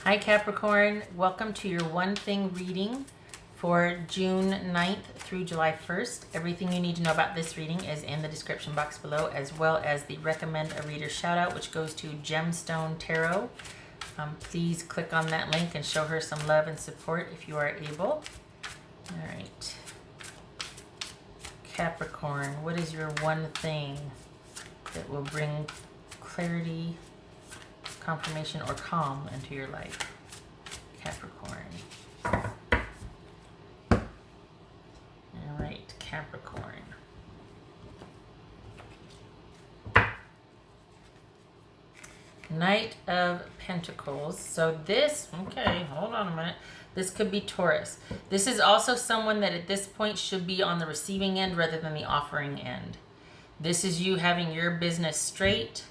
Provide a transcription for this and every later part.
Hi Capricorn, welcome to your one thing reading for June 9th through July 1st. Everything you need to know about this reading is in the description box below, as well as the recommend a reader shout out, which goes to Gemstone Tarot. Please click on that link and show her some love and support if you are able. All right. Capricorn, what is your one thing that will bring clarity, confirmation, or calm into your life? Capricorn. All right, Capricorn. Knight of Pentacles. So this, okay, hold on a minute. This could be Taurus. This is also someone that at this point should be on the receiving end rather than the offering end. This is you having your business straight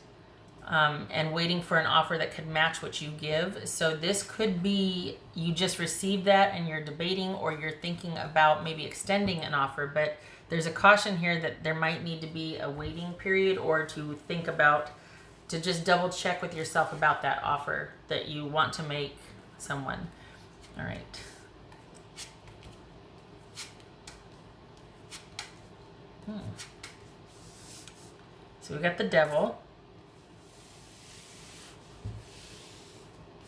and waiting for an offer that could match what you give. So this could be you just received that and you're debating, or you're thinking about maybe extending an offer, but there's a caution here that there might need to be a waiting period, or to think about, to just double check with yourself about that offer that you want to make someone. All right. So we got the Devil.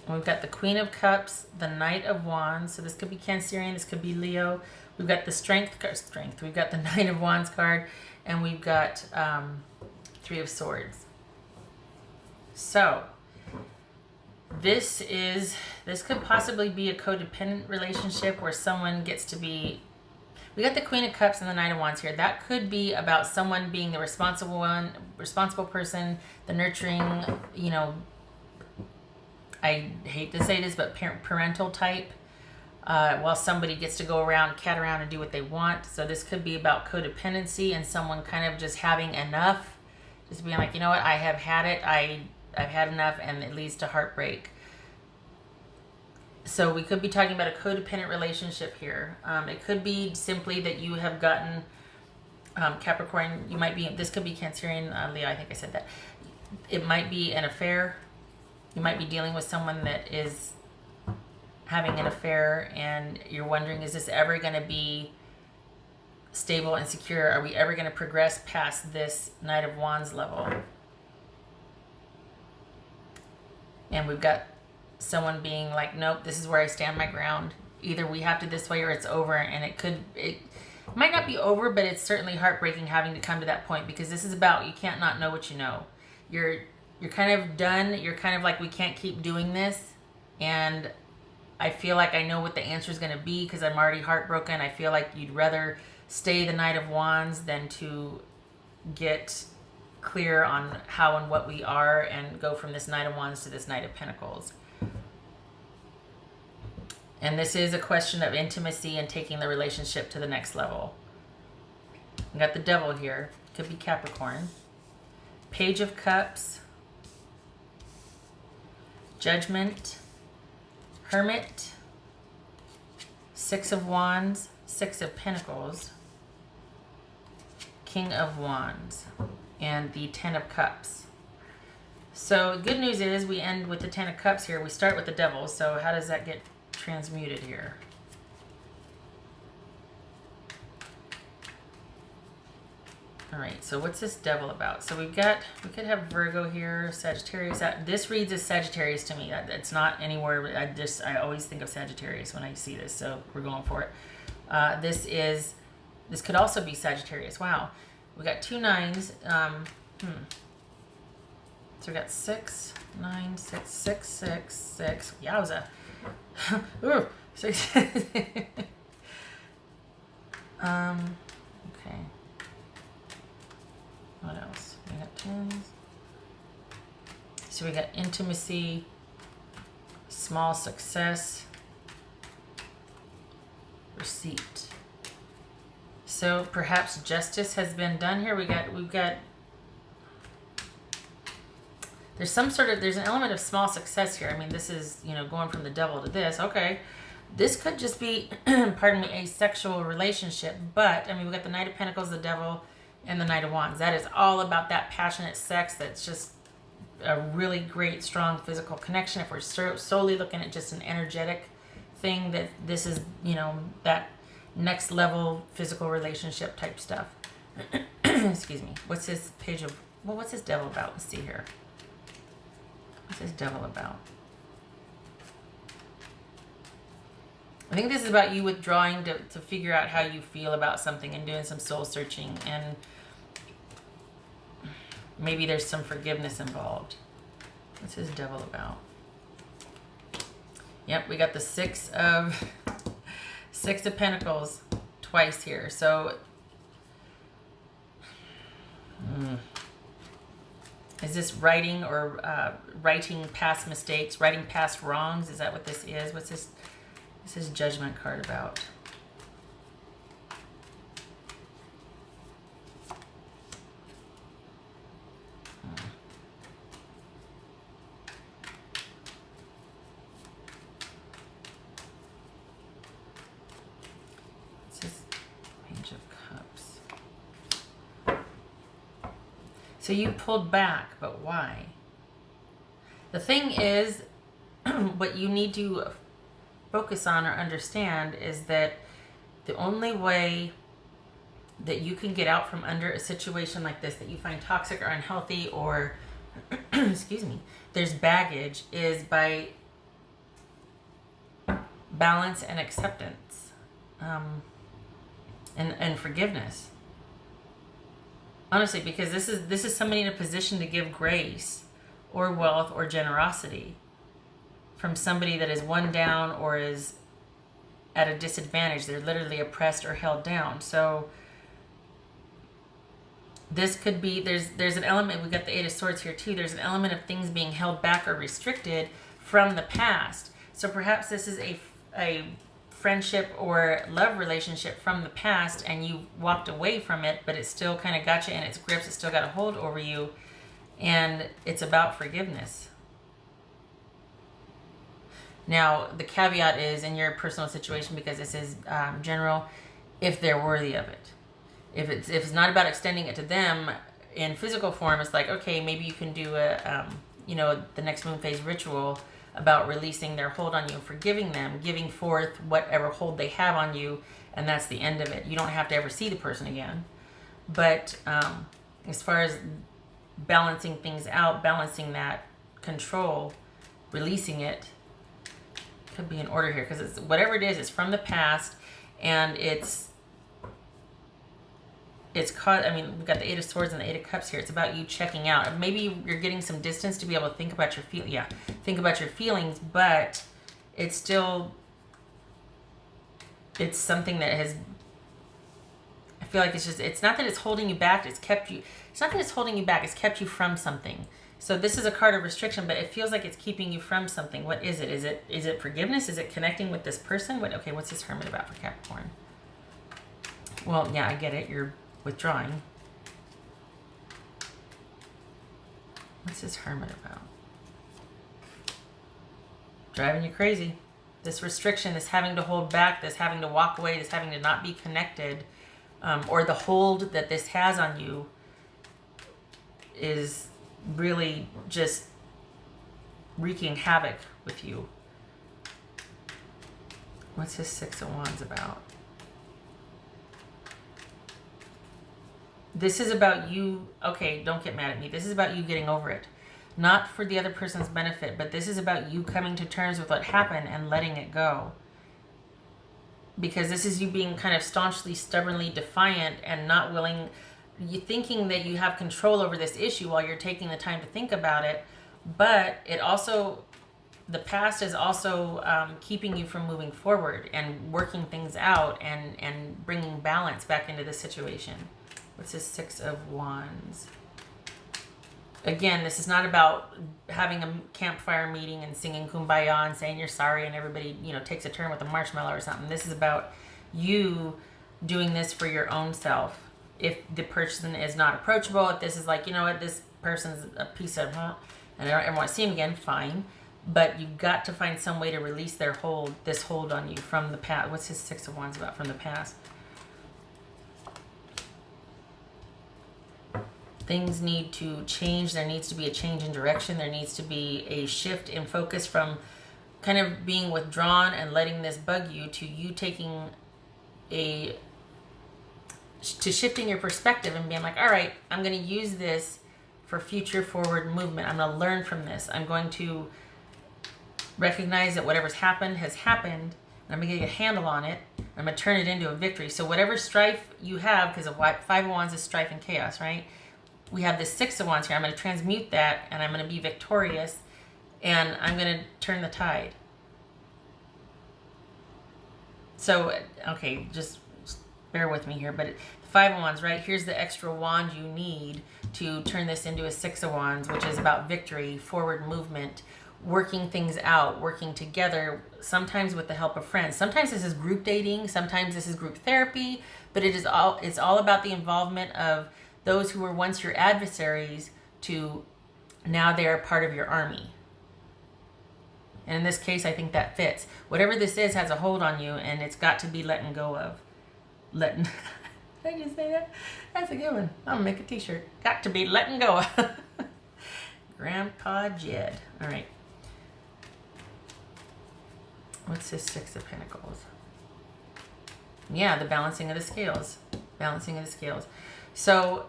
We've got the Queen of Cups, the Knight of Wands. So this could be Cancerian, this could be Leo. We've got the Strength. We've got the Knight of Wands card, and we've got Three of Swords. So this could possibly be a codependent relationship where someone gets to be, we got the Queen of Cups and the Knight of Wands here. That could be about someone being the responsible person, the nurturing, you know, I hate to say this, but parental type, while somebody gets to go around, cat around, and do what they want. So this could be about codependency and someone kind of just having enough, just being like, you know what, I have had it, I've had enough, and it leads to heartbreak. So we could be talking about a codependent relationship here. It could be simply that you have gotten, Capricorn, you might be, this could be Cancerian, Leo, I think I said that. It might be an affair. You might be dealing with someone that is having an affair, and you're wondering, is this ever going to be stable and secure? Are we ever going to progress past this Knight of Wands level? And we've got someone being like, nope, this is where I stand my ground. Either we have to this way or it's over. And it might not be over, but it's certainly heartbreaking having to come to that point, because this is about, you can't not know what you know. You're kind of done. You're kind of like, we can't keep doing this. And I feel like I know what the answer is going to be, because I'm already heartbroken. I feel like you'd rather stay the Knight of Wands than to get clear on how and what we are and go from this Knight of Wands to this Knight of Pentacles. And this is a question of intimacy and taking the relationship to the next level. We got the Devil here. Could be Capricorn. Page of Cups. Judgment. Hermit. Six of Wands. Six of Pentacles. King of Wands. And the Ten of Cups. So good news is we end with the Ten of Cups here. We start with the Devil. So how does that get transmuted here? All right, so what's this Devil about? So we could have Virgo here, Sagittarius. This reads as Sagittarius to me. It's not anywhere. I always think of Sagittarius when I see this, so we're going for it. This could also be Sagittarius. Wow, we got two nines. So we got 6, 9, 6, 6, 6, 6. Yowza. Ooh, 6. Okay. What else? We got 10s. So we got intimacy, small success, receipt. So perhaps justice has been done here. We've got there's an element of small success here. I mean, this is, you know, going from the Devil to this. Okay. This could just be, pardon me, a sexual relationship. But, I mean, we've got the Knight of Pentacles, the Devil, and the Knight of Wands. That is all about that passionate sex that's just a really great, strong physical connection. If we're solely looking at just an energetic thing, that this is, you know, that next level physical relationship type stuff. Excuse me. What's this page of, well, what's this devil about? Let's see here. What's this devil about? I think this is about you withdrawing to figure out how you feel about something and doing some soul searching, and maybe there's some forgiveness involved. What's this devil about? Yep, we got the Six of Pentacles twice here. So, is this writing or writing past mistakes, writing past wrongs? Is that what this is? What's this? This is Judgment card about. This is Page of Cups. So you pulled back, but why? The thing is, what you need to focus on or understand is that the only way that you can get out from under a situation like this that you find toxic or unhealthy, or excuse me, there's baggage, is by balance and acceptance, and forgiveness. Honestly, because this is somebody in a position to give grace or wealth or generosity from somebody that is one down or is at a disadvantage. They're literally oppressed or held down. So this could be, there's an element, we got the Eight of Swords here too, there's an element of things being held back or restricted from the past. So perhaps this is a friendship or love relationship from the past, and you walked away from it, but it still kind of got you in its grips, it still got a hold over you, and it's about forgiveness. Now, the caveat is in your personal situation, because this is general, if they're worthy of it. If it's not about extending it to them in physical form, it's like, okay, maybe you can do a, you know, the next moon phase ritual about releasing their hold on you, forgiving them, giving forth whatever hold they have on you, and that's the end of it. You don't have to ever see the person again. But as far as balancing things out, balancing that control, releasing it, could be in order here, because it's whatever it is, it's from the past, and it's caught. I mean, we've got the Eight of Swords and the Eight of Cups here. It's about you checking out. Maybe you're getting some distance to be able to think about your think about your feelings, but it's still, it's something that has, I feel like it's just, it's not that it's holding you back, it's kept you, it's not that it's holding you back, it's kept you from something. So this is a card of restriction, but it feels like it's keeping you from something. What is it? Is it forgiveness? Is it connecting with this person? Okay, what's this Hermit about for Capricorn? Well, yeah, I get it. You're withdrawing. What's this Hermit about? Driving you crazy. This restriction, this having to hold back, this having to walk away, this having to not be connected, or the hold that this has on you is really just wreaking havoc with you. What's this Six of Wands about? This is about you, okay, don't get mad at me. This is about you getting over it. Not for the other person's benefit, but this is about you coming to terms with what happened and letting it go. Because this is you being kind of staunchly, stubbornly defiant and not willing, you thinking that you have control over this issue while you're taking the time to think about it. But it also, the past is also keeping you from moving forward and working things out and bringing balance back into the situation. What's this Six of Wands? Again, this is not about having a campfire meeting and singing Kumbaya and saying you're sorry and everybody, you know, takes a turn with a marshmallow or something. This is about you doing this for your own self. If the person is not approachable, if this is like, you know what, this person's a piece of, and I don't ever want to see him again, fine. But you've got to find some way to release their hold, this hold on you from the past. What's his Six of Wands about from the past? things need to change. There needs to be a change in direction. There needs to be a shift in focus from kind of being withdrawn and letting this bug you to you taking to shifting your perspective and being like, all right, I'm going to use this for future forward movement. I'm going to learn from this. I'm going to recognize that whatever's happened has happened. And I'm going to get a handle on it. I'm going to turn it into a victory. So whatever strife you have, because of Five of Wands is strife and chaos, right? We have this Six of Wands here. I'm going to transmute that, and I'm going to be victorious, and I'm going to turn the tide. So, okay, just bear with me here, but the Five of Wands, right? Here's the extra wand you need to turn this into a Six of Wands, which is about victory, forward movement, working things out, working together, sometimes with the help of friends. Sometimes this is group dating, sometimes this is group therapy, but it's all about the involvement of those who were once your adversaries to now they're part of your army. And in this case, I think that fits. Whatever this is has a hold on you, and it's got to be letting go of. Did I just say that? That's a good one. I'm gonna make a t-shirt. Got to be letting go of. Grandpa Jed. All right. What's this Six of Pentacles? Yeah, the balancing of the scales. Balancing of the scales. So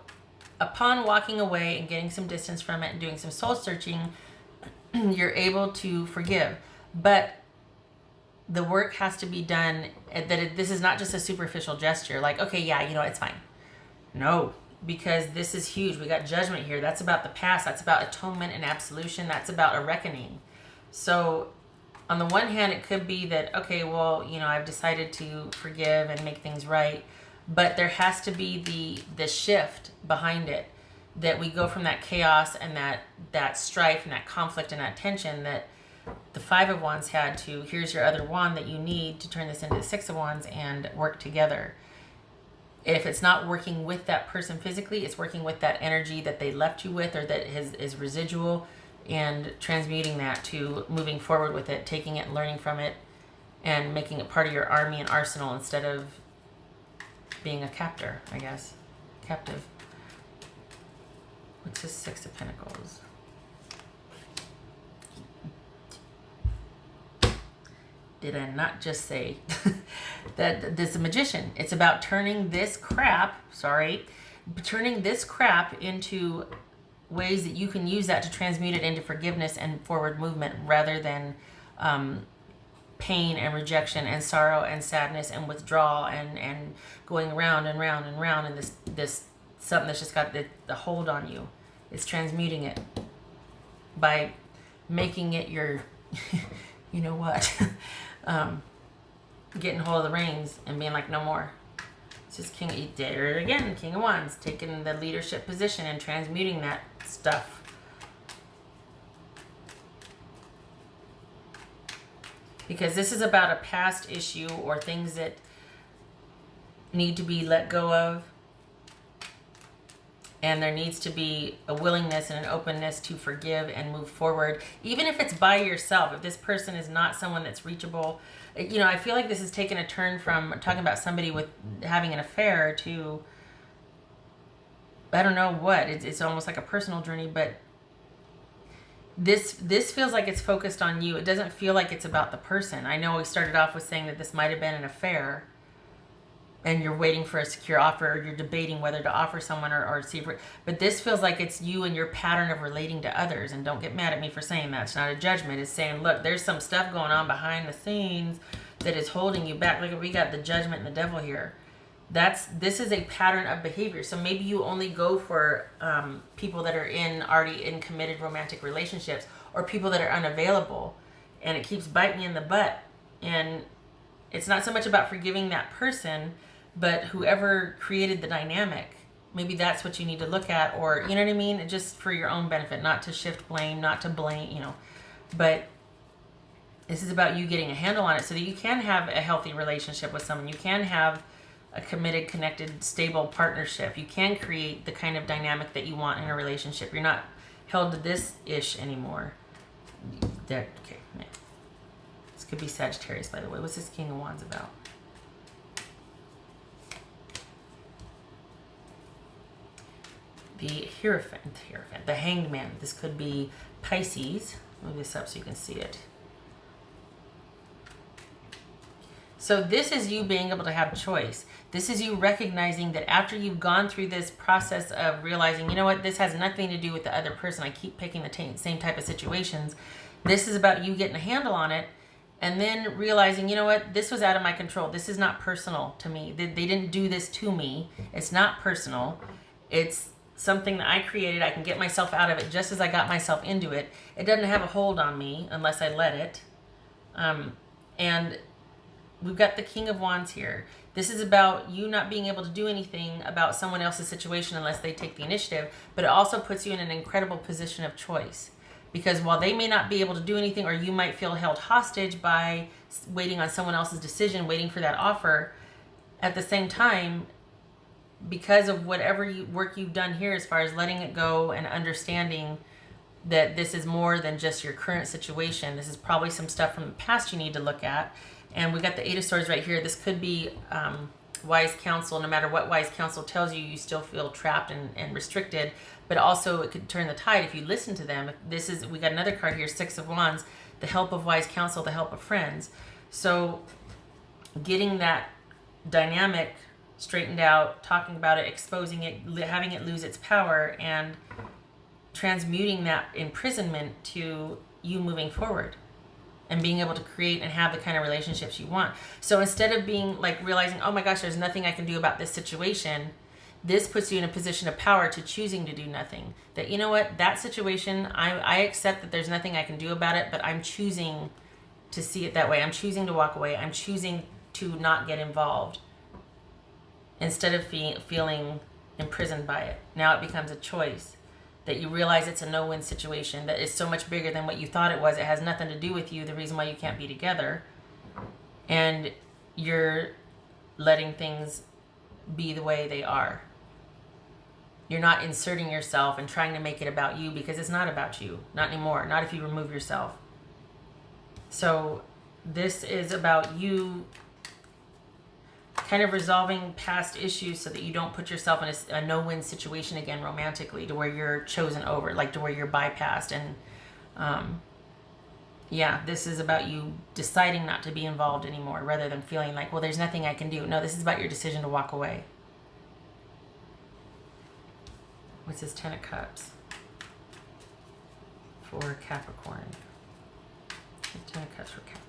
upon walking away and getting some distance from it and doing some soul searching, you're able to forgive. But the work has to be done, this is not just a superficial gesture. Like, okay, yeah, you know, it's fine. No, because this is huge. We got judgment here. That's about the past. That's about atonement and absolution. That's about a reckoning. So on the one hand, it could be that, okay, well, you know, I've decided to forgive and make things right. But there has to be the shift behind it, that we go from that chaos and that strife and that conflict and that tension that the Five of Wands had to, here's your other wand that you need to turn this into the Six of Wands and work together. If it's not working with that person physically, it's working with that energy that they left you with, or that is residual, and transmuting that to moving forward with it, taking it and learning from it, and making it part of your army and arsenal instead of being a captor, I guess. Captive. What's this Six of Pentacles? Did I not just say that this is a magician? It's about turning this crap, turning this crap into ways that you can use that to transmute it into forgiveness and forward movement, rather than pain and rejection and sorrow and sadness and withdrawal and going round and round and round, and this something that's just got the hold on you. It's transmuting it by making it your you know what, getting hold of the reins and being like, no more. It's just King, there again, King of Wands, taking the leadership position and transmuting that stuff. Because this is about a past issue or things that need to be let go of. And there needs to be a willingness and an openness to forgive and move forward. Even if it's by yourself, if this person is not someone that's reachable. You know, I feel like this has taken a turn from talking about somebody with having an affair to, I don't know what. It's almost like a personal journey, but this feels like it's focused on you. It doesn't feel like it's about the person. I know we started off with saying that this might have been an affair, and you're waiting for a secure offer, or you're debating whether to offer someone or see if, but this feels like it's you and your pattern of relating to others. And don't get mad at me for saying that. It's not a judgment. It's saying, look, there's some stuff going on behind the scenes that is holding you back. Look, we got the judgment and the devil here. This is a pattern of behavior. So maybe you only go for people that are already in committed romantic relationships, or people that are unavailable, and it keeps biting you in the butt. And it's not so much about forgiving that person, but whoever created the dynamic. Maybe that's what you need to look at, or, you know what I mean? Just for your own benefit, not to shift blame, not to blame, you know. But this is about you getting a handle on it so that you can have a healthy relationship with someone. You can have a committed, connected, stable partnership. You can create the kind of dynamic that you want in a relationship. You're not held to this ish anymore. Okay. This could be Sagittarius, by the way. What's this King of Wands about? the Hierophant, the Hanged Man. This could be Pisces. Move this up so you can see it. So this is you being able to have choice. This is you recognizing that after you've gone through this process of realizing, you know what, this has nothing to do with the other person. I keep picking the same type of situations. This is about you getting a handle on it and then realizing, you know what, this was out of my control. This is not personal to me. They didn't do this to me. It's not personal. It's something that I created. I can get myself out of it just as I got myself into it. It doesn't have a hold on me unless I let it. And we've got the King of Wands here. This is about you not being able to do anything about someone else's situation unless they take the initiative, but it also puts you in an incredible position of choice. Because while they may not be able to do anything, or you might feel held hostage by waiting on someone else's decision, waiting for that offer, at the same time, because of whatever work you've done here as far as letting it go and understanding that this is more than just your current situation. This is probably some stuff from the past you need to look at. And we got the Eight of Swords right here. This could be wise counsel. No matter what wise counsel tells you, you still feel trapped and restricted. But also it could turn the tide if you listen to them. We got another card here, Six of Wands, the help of wise counsel, the help of friends. So getting that dynamic straightened out, talking about it, exposing it, having it lose its power, and transmuting that imprisonment to you moving forward and being able to create and have the kind of relationships you want. So instead of being like realizing, oh my gosh, there's nothing I can do about this situation, this puts you in a position of power to choosing to do nothing. That, you know what, that situation, I accept that there's nothing I can do about it, but I'm choosing to see it that way. I'm choosing to walk away. I'm choosing to not get involved instead of feeling imprisoned by it. Now it becomes a choice. That you realize it's a no-win situation, that is so much bigger than what you thought it was. It has nothing to do with you, the reason why you can't be together. And you're letting things be the way they are. You're not inserting yourself and trying to make it about you, because it's not about you. Not anymore. Not if you remove yourself. So this is about you kind of resolving past issues so that you don't put yourself in a no-win situation again romantically, to where you're chosen over, like to where you're bypassed. And yeah, this is about you deciding not to be involved anymore, rather than feeling like, well, there's nothing I can do. No, this is about your decision to walk away. What's this Ten of Cups for Capricorn? Ten of Cups for Capricorn.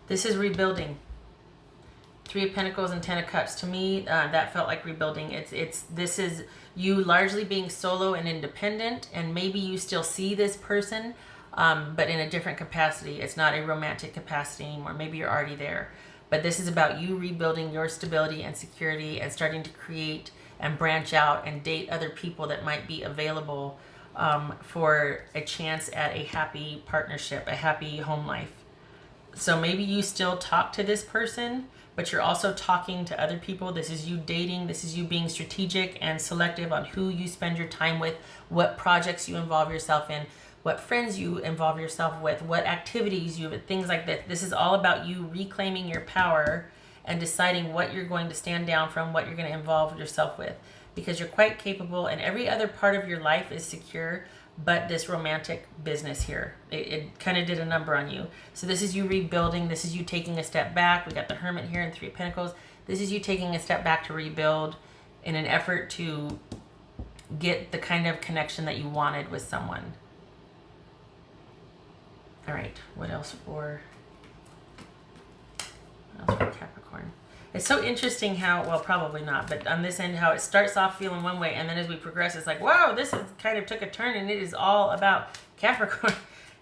This is rebuilding. Three of Pentacles and Ten of Cups. To me, that felt like rebuilding. This is you largely being solo and independent, and maybe you still see this person, but in a different capacity. It's not a romantic capacity anymore. Maybe you're already there. But this is about you rebuilding your stability and security and starting to create and branch out and date other people that might be available for a chance at a happy partnership, a happy home life. So maybe you still talk to this person, but you're also talking to other people. This is you dating. This is you being strategic and selective on who you spend your time with, what projects you involve yourself in, what friends you involve yourself with, what activities you, things like that. This is all about you reclaiming your power and deciding what you're going to stand down from, what you're going to involve yourself with, because you're quite capable and every other part of your life is secure. But this romantic business here, it kind of did a number on you. So this is you rebuilding. This is you taking a step back. We got the Hermit here and Three of Pentacles. This is you taking a step back to rebuild in an effort to get the kind of connection that you wanted with someone. All right, what else for Capricorn? It's so interesting how, well, probably not, but on this end, how it starts off feeling one way, and then as we progress, it's like, wow, this is kind of took a turn, and it is all about Capricorn.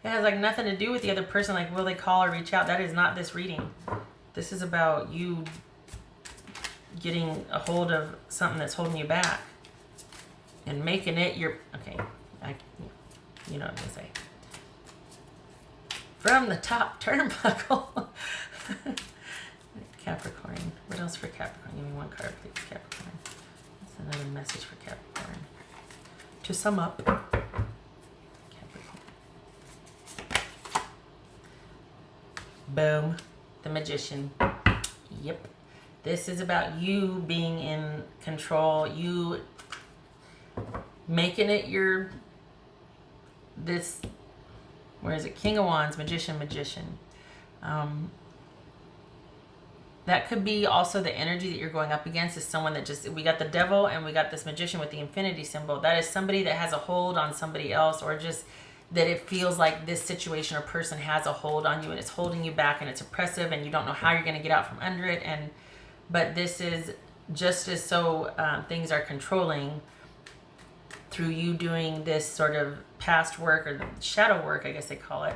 It has like nothing to do with the other person, like will they call or reach out? That is not this reading. This is about you getting a hold of something that's holding you back and making it your, okay, you know what I'm going to say. From the top turnbuckle. Capricorn. What else for Capricorn? Give me one card, please, Capricorn. That's another message for Capricorn. To sum up, Capricorn. Boom. The Magician. Yep. This is about you being in control, you making it your, this, where is it? King of Wands, Magician. That could be also the energy that you're going up against is someone that just, we got the Devil and we got this Magician with the infinity symbol. That is somebody that has a hold on somebody else, or just that it feels like this situation or person has a hold on you and it's holding you back and it's oppressive and you don't know how you're going to get out from under it. But this is just as so things are controlling through you doing this sort of past work, or the shadow work, I guess they call it.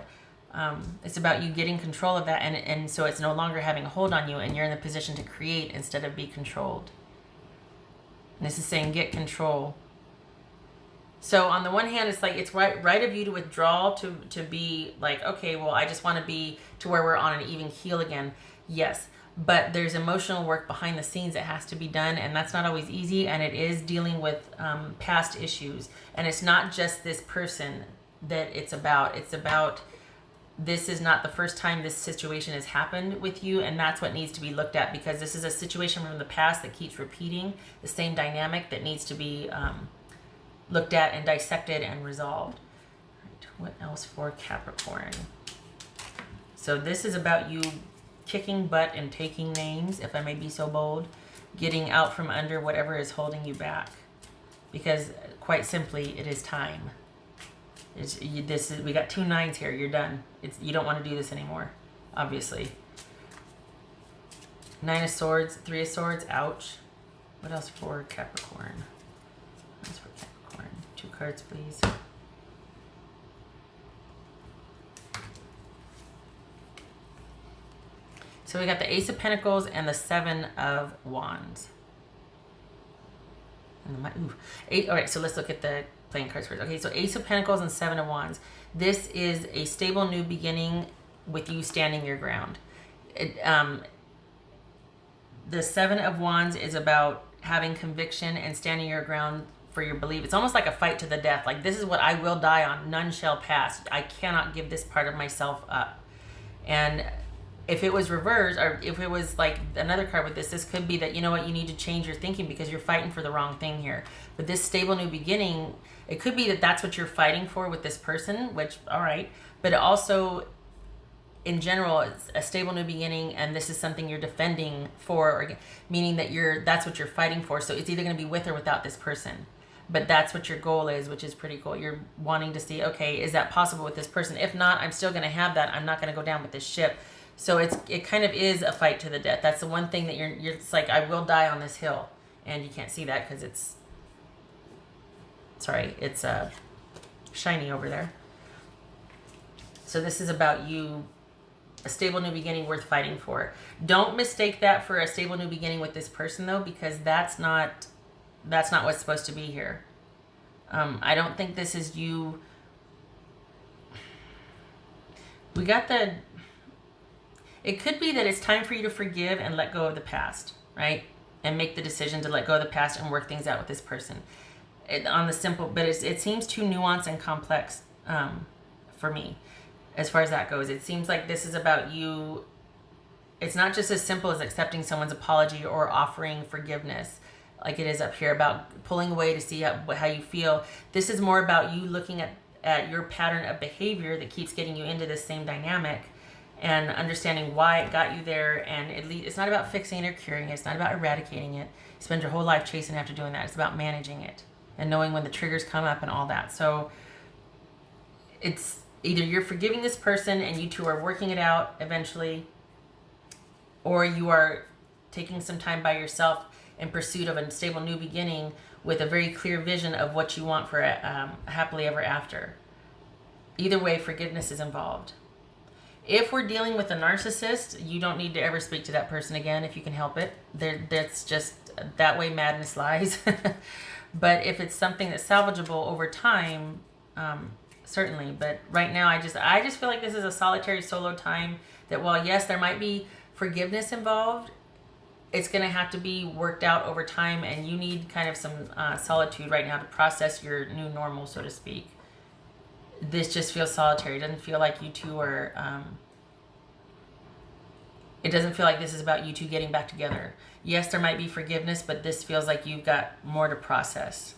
It's about you getting control of that, and so it's no longer having a hold on you, and you're in the position to create instead of be controlled. And this is saying get control. So on the one hand, it's like it's right of you to withdraw, to be like, okay, well, I just want to be to where we're on an even keel again. Yes, but there's emotional work behind the scenes that has to be done, and that's not always easy, and it is dealing with past issues. And it's not just this person that it's about. It's about, this is not the first time this situation has happened with you, and that's what needs to be looked at, because this is a situation from the past that keeps repeating the same dynamic that needs to be looked at and dissected and resolved. Right, what else for Capricorn? So this is about you kicking butt and taking names, if I may be so bold, getting out from under whatever is holding you back, because quite simply, it is time. We got 2 9s here. You're done. You don't want to do this anymore, obviously. 9 of Swords, 3 of Swords. Ouch. What else for Capricorn? What else for Capricorn? 2 cards, please. So we got the Ace of Pentacles and the 7 of Wands. And all right, so let's look at the playing cards first. Okay, so Ace of Pentacles and 7 of Wands. This is a stable new beginning with you standing your ground. The 7 of Wands is about having conviction and standing your ground for your belief. It's almost like a fight to the death. Like, this is what I will die on. None shall pass. I cannot give this part of myself up. And if it was reversed, or if it was like another card with this could be that, you know what, you need to change your thinking because you're fighting for the wrong thing here. But this stable new beginning, it could be that that's what you're fighting for with this person, which, all right. But also, in general, it's a stable new beginning, and this is something you're defending for, or meaning that that's what you're fighting for. So it's either going to be with or without this person. But that's what your goal is, which is pretty cool. You're wanting to see, okay, is that possible with this person? If not, I'm still going to have that. I'm not going to go down with this ship. So it kind of is a fight to the death. That's the one thing that it's like, I will die on this hill. And you can't see that because it's shiny over there. So this is about you, a stable new beginning worth fighting for. Don't mistake that for a stable new beginning with this person, though, because that's not what's supposed to be here. I don't think this is you. We got the... It could be that it's time for you to forgive and let go of the past, right? And make the decision to let go of the past and work things out with this person. But it seems too nuanced and complex for me, as far as that goes. It seems like this is about you. It's not just as simple as accepting someone's apology or offering forgiveness, like it is up here, about pulling away to see how you feel. This is more about you looking at your pattern of behavior that keeps getting you into this same dynamic, and understanding why it got you there. And it's not about fixing it or curing it. It's not about eradicating it. You spend your whole life chasing after doing that. It's about managing it and knowing when the triggers come up and all that. So it's either you're forgiving this person and you two are working it out eventually, or you are taking some time by yourself in pursuit of a stable new beginning with a very clear vision of what you want for a happily ever after. Either way, forgiveness is involved. If we're dealing with a narcissist, you don't need to ever speak to that person again if you can help it. That's just, that way madness lies. But if it's something that's salvageable over time, certainly. But right now, I just feel like this is a solitary solo time that, while yes, there might be forgiveness involved, it's going to have to be worked out over time, and you need kind of some solitude right now to process your new normal, so to speak. This just feels solitary. It doesn't feel like you two are it doesn't feel like this is about you two getting back together. Yes, there might be forgiveness, but this feels like you've got more to process.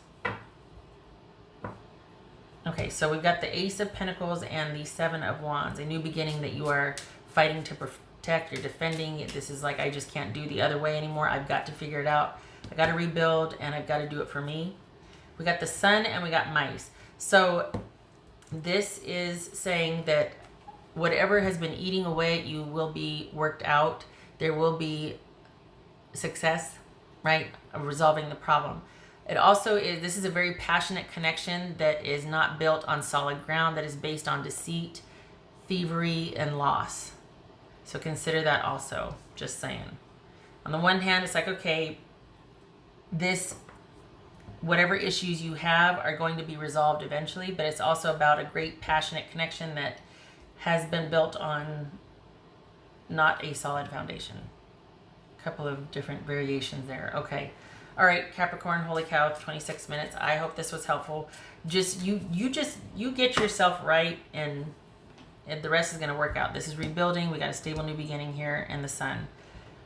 Okay, so we've got the Ace of Pentacles and the Seven of Wands. A new beginning that you are fighting to protect. You're defending. This is like, I just can't do the other way anymore. I've got to figure it out. I got to rebuild, and I've got to do it for me. We got the Sun and we got Mice. So this is saying that whatever has been eating away at you will be worked out. There will be success, right, of resolving the problem. It also is, this is a very passionate connection that is not built on solid ground, that is based on deceit, thievery, and loss. So consider that also, just saying. On the one hand, it's like, okay, this, whatever issues you have are going to be resolved eventually, but it's also about a great passionate connection that has been built on not a solid foundation. A couple of different variations there. Okay. All right, Capricorn, holy cow, it's 26 minutes. I hope this was helpful. Just you get yourself right, and the rest is going to work out. This is rebuilding. We got a stable new beginning here, and the Sun.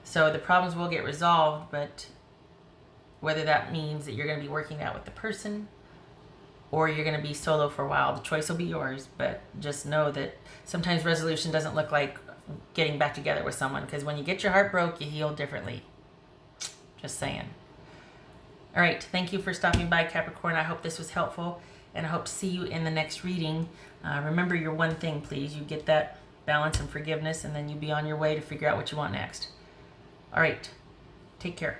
So the problems will get resolved, but whether that means that you're going to be working out with the person or you're going to be solo for a while, the choice will be yours. But just know that sometimes resolution doesn't look like getting back together with someone, because when you get your heart broke, you heal differently. Just saying. All right, thank you for stopping by, Capricorn. I hope this was helpful, and I hope to see you in the next reading. Remember your one thing, please. You get that balance and forgiveness, and then you be on your way to figure out what you want next. All right, take care.